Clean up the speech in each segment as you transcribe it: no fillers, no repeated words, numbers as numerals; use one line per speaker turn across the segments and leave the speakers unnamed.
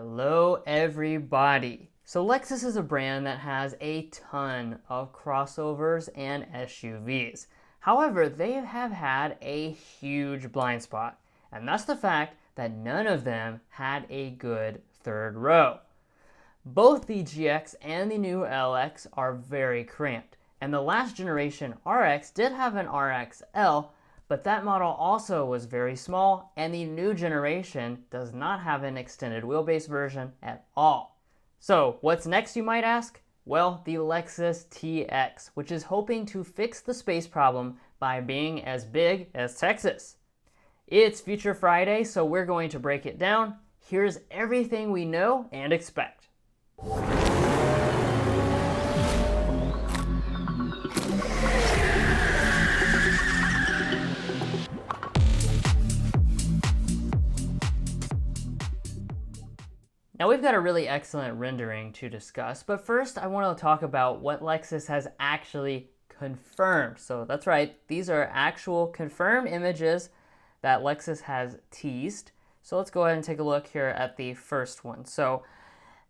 Hello everybody. So Lexus is a brand that has a ton of crossovers and SUVs. However, they have had a huge blind spot, and that's the fact that none of them had a good third row. Both the GX and the new LX are very cramped, and the last generation RX did have an RXL, but that model also was very small, and the new generation does not have an extended wheelbase version at all. So what's next, you might ask? Well, the Lexus TX, which is hoping to fix the space problem by being as big as Texas. It's Feature Friday, so we're going to break it down. Here's everything we know and expect. Now we've got a really excellent rendering to discuss, but first I want to talk about what Lexus has actually confirmed. So that's right, these are actual confirmed images that Lexus has teased. So let's go ahead and take a look here at the first one. So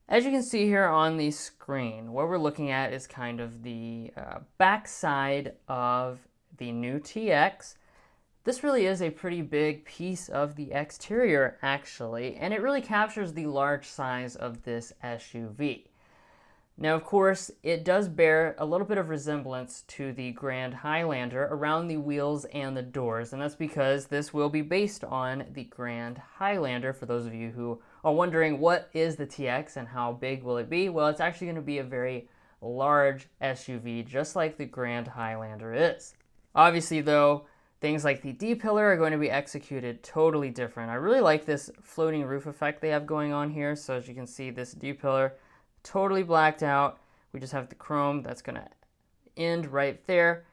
as you can see here on the screen, what we're looking at is kind of the back side of the new TX. This really is a pretty big piece of the exterior, actually, and it really captures the large size of this SUV. Now, of course, it does bear a little bit of resemblance to the Grand Highlander around the wheels and the doors, and that's because this will be based on the Grand Highlander. For those of you who are wondering what is the TX and how big will it be, well, it's actually going to be a very large SUV, just like the Grand Highlander is. Obviously, though, things like the D-pillar are going to be executed totally different. I really like this floating roof effect they have going on here. So as you can see, this D-pillar totally blacked out. We just have the chrome that's going to end right there.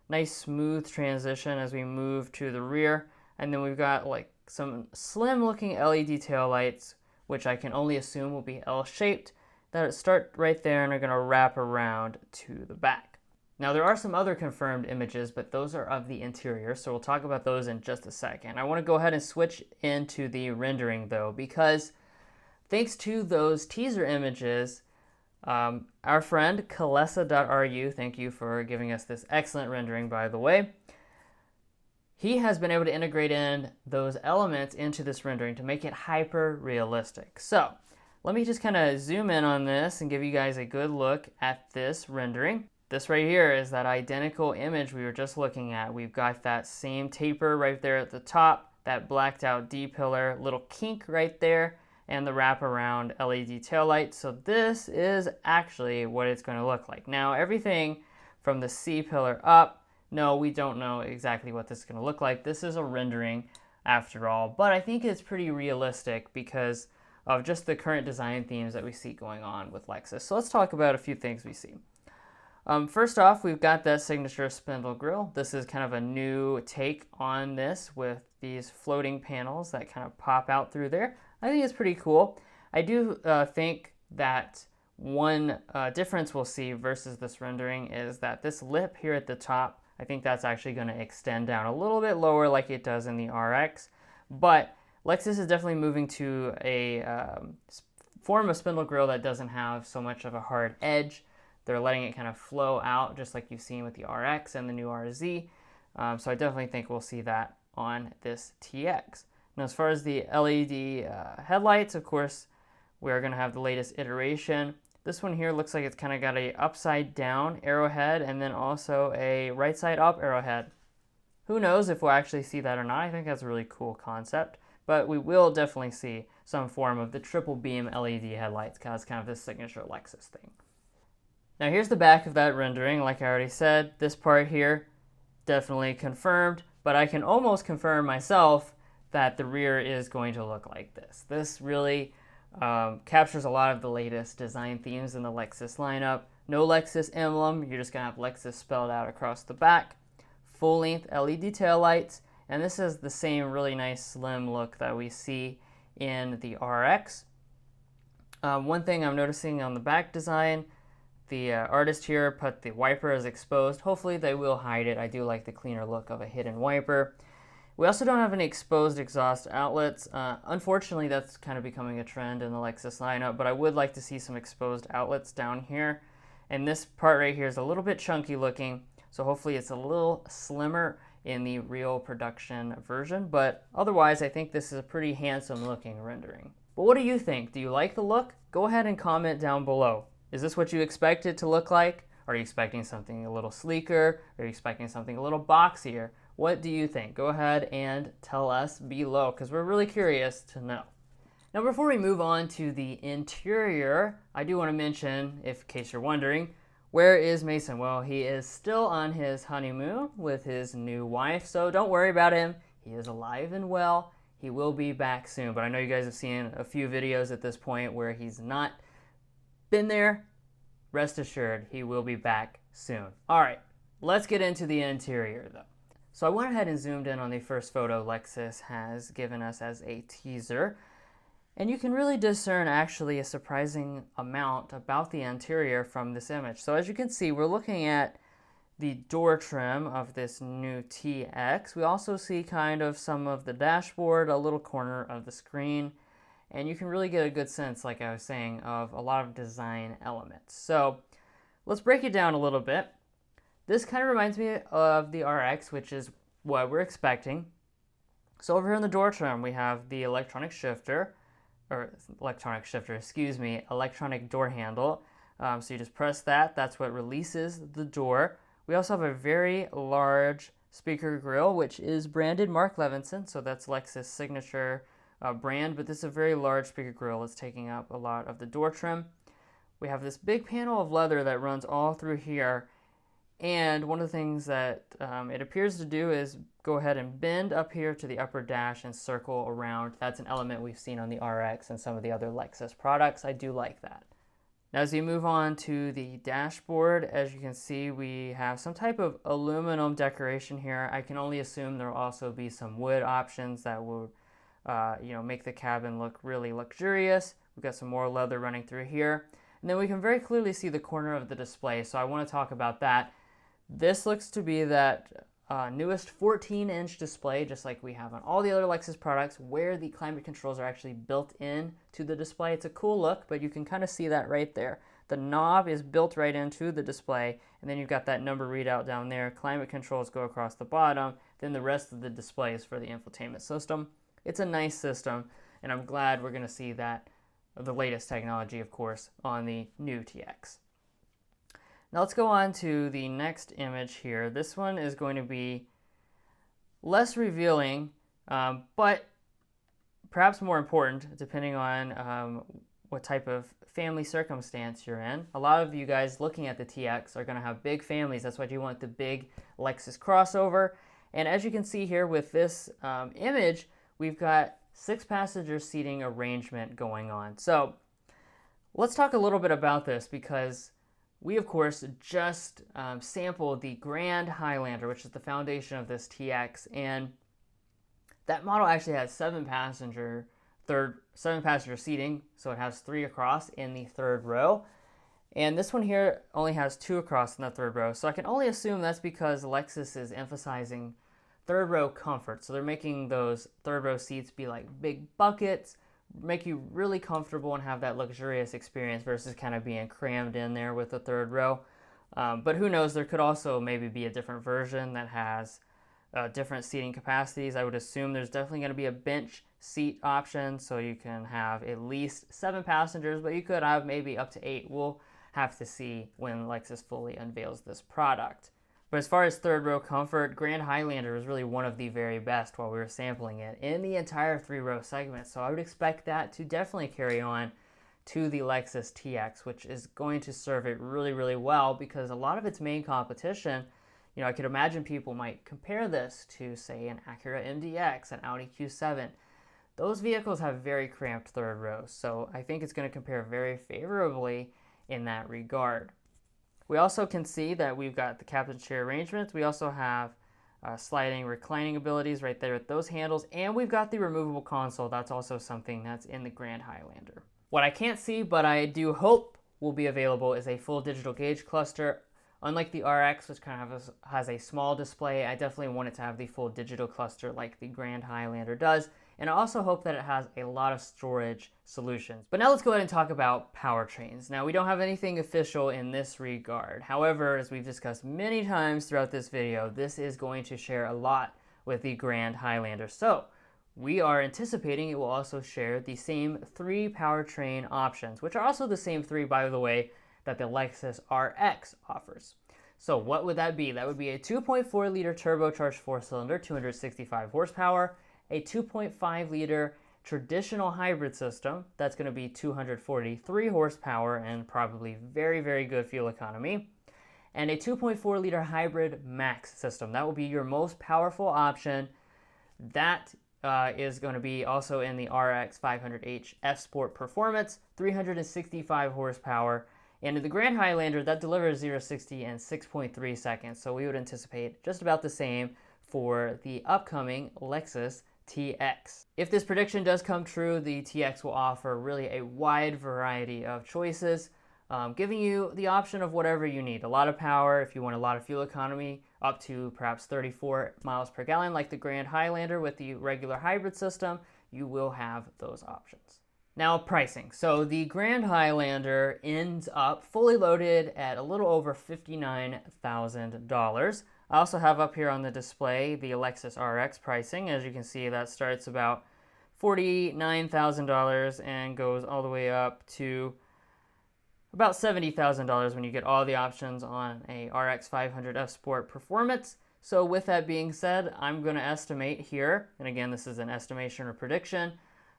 Nice smooth transition as we move to the rear. And then we've got like some slim looking LED tail lights, which I can only assume will be L-shaped, that start right there and are going to wrap around to the back. Now there are some other confirmed images, but those are of the interior, so we'll talk about those in just a second. I want to go ahead and switch into the rendering though, because thanks to those teaser images, our friend Kalesa.ru, thank you for giving us this excellent rendering, by the way, he has been able to integrate in those elements into this rendering to make it hyper realistic. So let me just kind of zoom in on this and give you guys a good look at this rendering. This right here is that identical image we were just looking at. We've got that same taper right there at the top, that blacked out D-pillar, little kink right there, and the wraparound LED taillight. So this is actually what it's going to look like. Now everything from the C-pillar up, no, we don't know exactly what this is going to look like. This is a rendering after all, but I think it's pretty realistic because of just the current design themes that we see going on with Lexus. So let's talk about a few things we see. First off, we've got that signature spindle grille. This is kind of a new take on this with these floating panels that kind of pop out through there. I think it's pretty cool. I do think that one difference we'll see versus this rendering is that this lip here at the top, I think that's actually going to extend down a little bit lower like it does in the RX. But Lexus is definitely moving to a form of spindle grille that doesn't have so much of a hard edge. They're letting it kind of flow out just like you've seen with the RX and the new RZ. So I definitely think we'll see that on this TX. Now as far as the LED headlights, of course, we're going to have the latest iteration. This one here looks like it's kind of got a upside down arrowhead and then also a right side up arrowhead. Who knows if we'll actually see that or not. I think that's a really cool concept. But we will definitely see some form of the triple beam LED headlights because it's kind of this signature Lexus thing. Now here's the back of that rendering. Like I already said, this part here, definitely confirmed, but I can almost confirm myself that the rear is going to look like this. This really captures a lot of the latest design themes in the Lexus lineup. No Lexus emblem, you're just gonna have Lexus spelled out across the back. Full-length LED taillights, and this is the same really nice slim look that we see in the RX. One thing I'm noticing on the back design, the artist here put the wiper as exposed. Hopefully they will hide it. I do like the cleaner look of a hidden wiper. We also don't have any exposed exhaust outlets. Unfortunately, that's kind of becoming a trend in the Lexus lineup, but I would like to see some exposed outlets down here. And this part right here is a little bit chunky looking, so hopefully it's a little slimmer in the real production version, but otherwise I think this is a pretty handsome looking rendering. But what do you think? Do you like the look? Go ahead and comment down below. Is this what you expect it to look like? Are you expecting something a little sleeker? Are you expecting something a little boxier? What do you think? Go ahead and tell us below, because we're really curious to know. Now, before we move on to the interior, I do want to mention, in case you're wondering, where is Mason? Well, he is still on his honeymoon with his new wife, so don't worry about him. He is alive and well. He will be back soon, but I know you guys have seen a few videos at this point where he's not been there. Rest assured, he will be back soon. All right, let's get into the interior though. So I went ahead and zoomed in on the first photo Lexus has given us as a teaser. And you can really discern actually a surprising amount about the interior from this image. So as you can see, we're looking at the door trim of this new TX. We also see kind of some of the dashboard, a little corner of the screen, and you can really get a good sense, like I was saying, of a lot of design elements. So let's break it down a little bit. This kind of reminds me of the RX, which is what we're expecting. So over here in the door trim, we have the electronic door handle. So you just press that, that's what releases the door. We also have a very large speaker grille, which is branded Mark Levinson, so that's Lexus signature brand, but this is a very large speaker grille. It's taking up a lot of the door trim. We have this big panel of leather that runs all through here, and one of the things that it appears to do is go ahead and bend up here to the upper dash and circle around. That's an element we've seen on the RX and some of the other Lexus products. I do like that. Now as you move on to the dashboard, as you can see, we have some type of aluminum decoration here. I can only assume there will also be some wood options that will make the cabin look really luxurious. We've got some more leather running through here. And then we can very clearly see the corner of the display, so I want to talk about that. This looks to be that newest 14-inch display, just like we have on all the other Lexus products, where the climate controls are actually built in to the display. It's a cool look, but you can kind of see that right there. The knob is built right into the display, and then you've got that number readout down there. Climate controls go across the bottom, then the rest of the display is for the infotainment system. It's a nice system, and I'm glad we're going to see that, the latest technology, of course, on the new TX. Now let's go on to the next image here. This one is going to be less revealing, but perhaps more important, depending on what type of family circumstance you're in. A lot of you guys looking at the TX are going to have big families. That's why you want the big Lexus crossover. And as you can see here with this image, we've got 6-passenger seating arrangement going on. So let's talk a little bit about this, because we, of course, just sampled the Grand Highlander, which is the foundation of this TX, and that model actually has 7-passenger seating, so it has 3 across in the third row. And this one here only has 2 across in the third row, so I can only assume that's because Lexus is emphasizing third row comfort. So they're making those third row seats be like big buckets, make you really comfortable and have that luxurious experience versus kind of being crammed in there with the third row. But who knows, there could also maybe be a different version that has different seating capacities. I would assume there's definitely going to be a bench seat option, so you can have at least 7 passengers, but you could have maybe up to 8. We'll have to see when Lexus fully unveils this product. But as far as third row comfort, Grand Highlander was really one of the very best while we were sampling it in the entire 3-row segment. So I would expect that to definitely carry on to the Lexus TX, which is going to serve it really, really well, because a lot of its main competition, I could imagine people might compare this to, say, an Acura MDX, an Audi Q7. Those vehicles have very cramped third rows, so I think it's going to compare very favorably in that regard. We also can see that we've got the captain chair arrangements. We also have sliding reclining abilities right there with those handles, and we've got the removable console. That's also something that's in the Grand Highlander. What I can't see, but I do hope will be available, is a full digital gauge cluster. Unlike the RX, which kind of has a small display, I definitely want it to have the full digital cluster like the Grand Highlander does. And I also hope that it has a lot of storage solutions. But now let's go ahead and talk about powertrains. Now, we don't have anything official in this regard. However, as we've discussed many times throughout this video, this is going to share a lot with the Grand Highlander. So we are anticipating it will also share the same 3 powertrain options, which are also the same 3, by the way, that the Lexus RX offers. So what would that be? That would be a 2.4 liter turbocharged 4-cylinder, 265 horsepower, a 2.5 liter traditional hybrid system, that's going to be 243 horsepower and probably very, very good fuel economy, and a 2.4 liter hybrid max system. That will be your most powerful option. That is going to be also in the RX 500h F Sport Performance, 365 horsepower. And in the Grand Highlander, that delivers 0-60 in 6.3 seconds. So we would anticipate just about the same for the upcoming Lexus TX. If this prediction does come true, the TX will offer really a wide variety of choices, giving you the option of whatever you need. A lot of power if you want a lot of fuel economy, up to perhaps 34 miles per gallon like the Grand Highlander with the regular hybrid system, you will have those options. Now, pricing. So the Grand Highlander ends up fully loaded at a little over $59,000. I also have up here on the display the Lexus RX pricing. As you can see, that starts about $49,000 and goes all the way up to about $70,000 when you get all the options on a RX 500 F Sport Performance. So with that being said, I'm going to estimate here, and again, this is an estimation or prediction,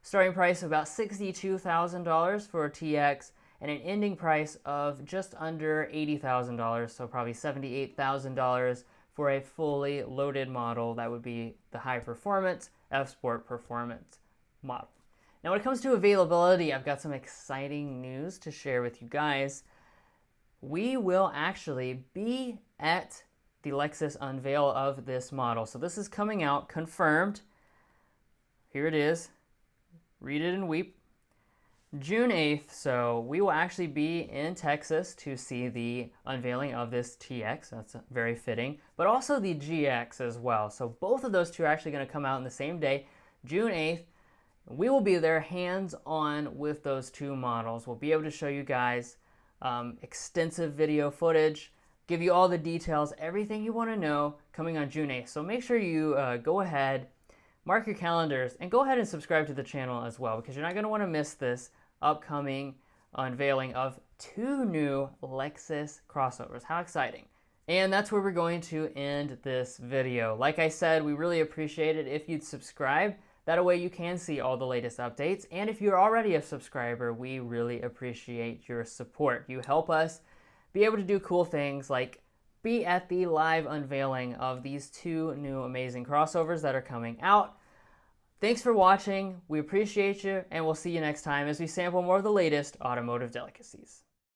starting price of about $62,000 for a TX and an ending price of just under $80,000, so probably $78,000 for a fully loaded model. That would be the high performance F Sport Performance model. Now when it comes to availability, I've got some exciting news to share with you guys. We will actually be at the Lexus unveil of this model. So this is coming out confirmed. Here it is. Read it and weep. June 8th, so we will actually be in Texas to see the unveiling of this TX. That's very fitting. But also the GX as well. So both of those two are actually going to come out on the same day, June 8th. We will be there hands-on with those two models. We'll be able to show you guys extensive video footage, give you all the details, everything you want to know coming on June 8th. So make sure you go ahead, mark your calendars, and go ahead and subscribe to the channel as well, because you're not going to want to miss this upcoming unveiling of 2 new Lexus crossovers. How exciting. And that's where we're going to end this video. Like I said, we really appreciate it if you'd subscribe. That way you can see all the latest updates. And if you're already a subscriber, we really appreciate your support. You help us be able to do cool things like be at the live unveiling of these 2 new amazing crossovers that are coming out. Thanks for watching. We appreciate you, and we'll see you next time as we sample more of the latest automotive delicacies.